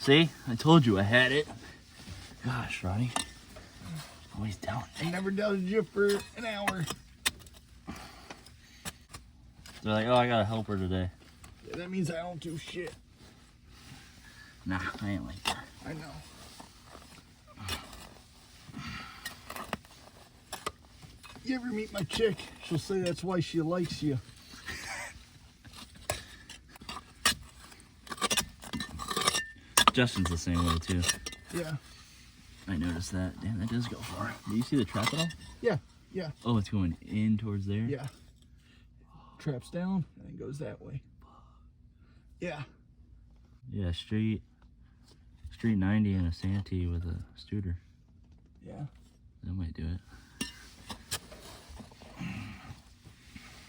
See? I told you I had it. Gosh, Ronnie. Always down. I never doubted you for an hour. They're like, oh, I got a helper today. Yeah, that means I don't do shit. Nah, I ain't like that. I know. You ever meet my chick? She'll say that's why she likes you. Justin's the same way, too. Yeah. I noticed that. Damn, that does go far. Do you see the trap at all? Yeah. Yeah. Oh, it's going in towards there? Yeah. Traps down and then goes that way. Yeah. Yeah, street 90 and a Santee with a Studer. Yeah. That might do it.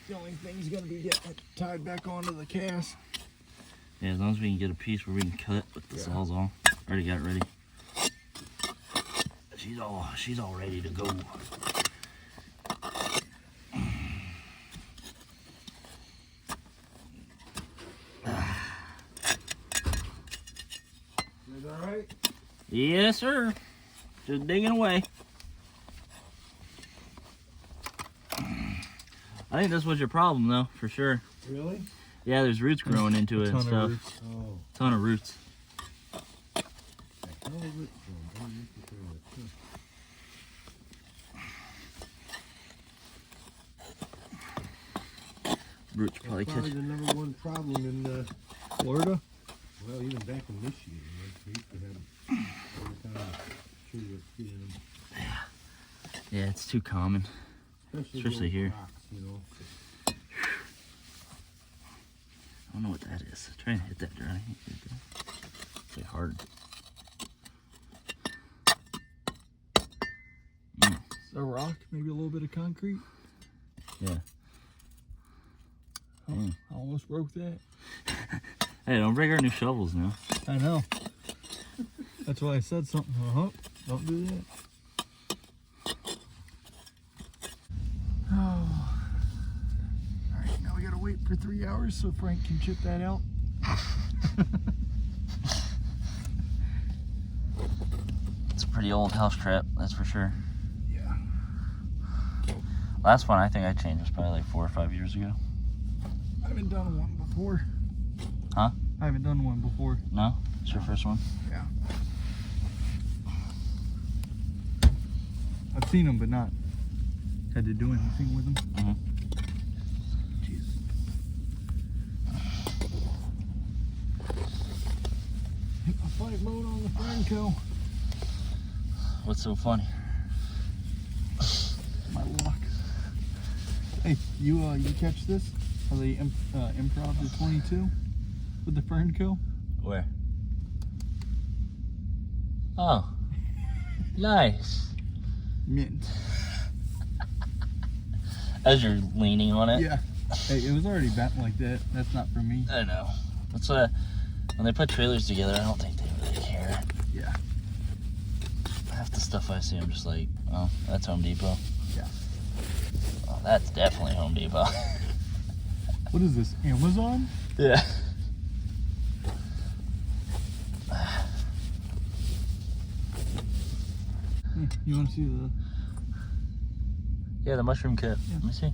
The only thing's gonna be getting it tied back onto the cast. Yeah, as long as we can get a piece where we can cut with the saws on. Already got it ready. She's all ready to go. Is that all right? Yes, sir. Just digging away. I think this was your problem, though, for sure. Really? Yeah, there's roots growing into it and stuff. Oh. Ton of roots. Roots probably That's catch. the number one problem in Florida? well, even back in Michigan, we used to have all the time tree roots getting them, Yeah, it's too common. Especially the here. rocks, you know. I don't know what that is. Try and hit that, Johnny. It's like hard. Is that a rock? Maybe a little bit of concrete? Yeah. Oh, I almost broke that. Hey, don't break our new shovels now. I know. That's why I said something. Don't do that. Oh. Alright, now we gotta wait for 3 hours so Frank can chip that out. It's a pretty old house trap, that's for sure. Yeah. Last one I think I changed was probably like 4 or 5 years ago. I haven't done one before. Huh? I haven't done one before. No? It's your first one? Yeah. I've seen them, but not had to do anything with them. Mm-hmm. Jeez. Hit my 5 mode on the Franco. What's so funny? My luck. Hey, you catch this? How they improv the 22 with the Franco? Where? Oh. Nice. Mint. As you're leaning on it? Yeah. Hey, it was already bent like that. That's not for me. I know. That's when they put trailers together, I don't think they really care. Yeah. Half the stuff I see, I'm just like, oh, that's Home Depot. Yeah. Oh, that's definitely Home Depot. What is this? Amazon? Yeah. You want to see the? Yeah, the mushroom kit. Yeah. Let me see.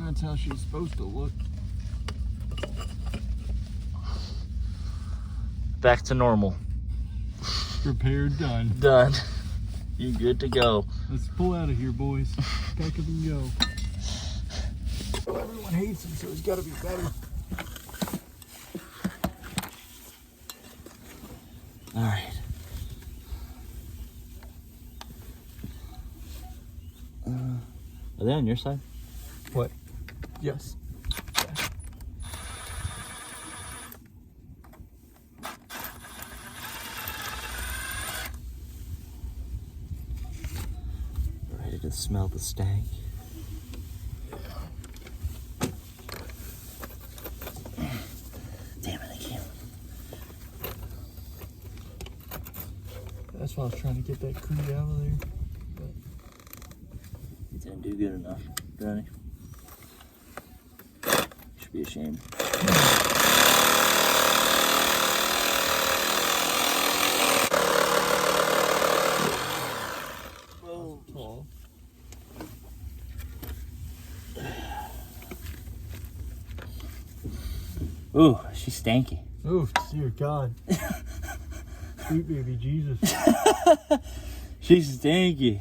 That's how she's supposed to look. Back to normal. Repaired, done. Done. You good to go. Let's pull out of here, boys. Pack up and go. Well, everyone hates him, so he's got to be better. All right. Are they on your side? What? Yes. Ready to smell the stank. Damn it, I can't. That's why I was trying to get that creed out of there. You didn't do good enough, Johnny. You should be ashamed. Ooh, she's stanky. Oh, dear God. Sweet baby Jesus. She's stanky.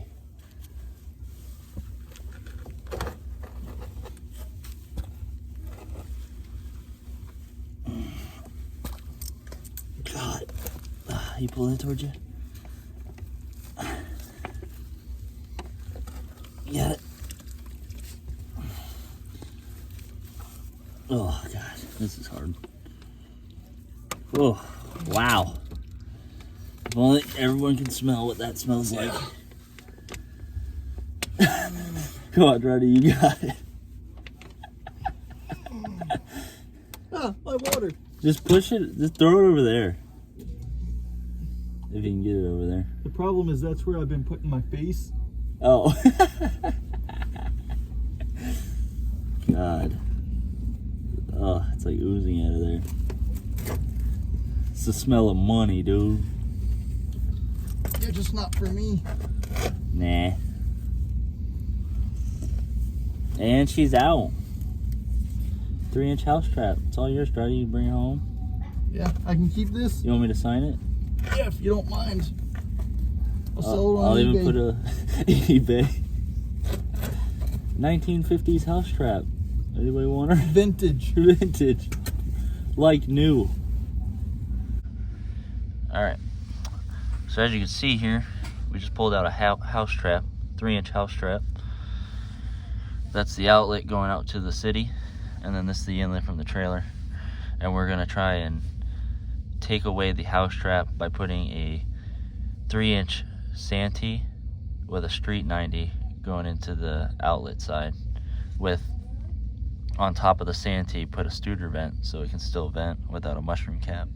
God. You pulling it towards you? Got it. Oh, God. This is hard. Oh, wow. If only everyone can smell what that smells like. Come on, Roddy, you got it. Ah, my water. Just push it. Just throw it over there. If you can get it over there. The problem is that's where I've been putting my face. Oh. God. Oh, it's like oozing out of there. It's the smell of money, dude. Yeah, just not for me. Nah. And she's out. 3-inch house trap. It's all yours, Strutty. You can bring it home. Yeah, I can keep this. You want me to sign it? Yeah, if you don't mind. I'll sell it on I'll eBay. even put a eBay. 1950s house trap. Anybody want her? Vintage. Vintage. Like new. Alright. So as you can see here, we just pulled out a house trap. 3-inch house trap. That's the outlet going out to the city. And then this is the inlet from the trailer. And we're going to try and take away the house trap by putting a 3-inch Santee with a Street 90 going into the outlet side, with on top of the Santee put a Studer vent so it can still vent without a mushroom cap.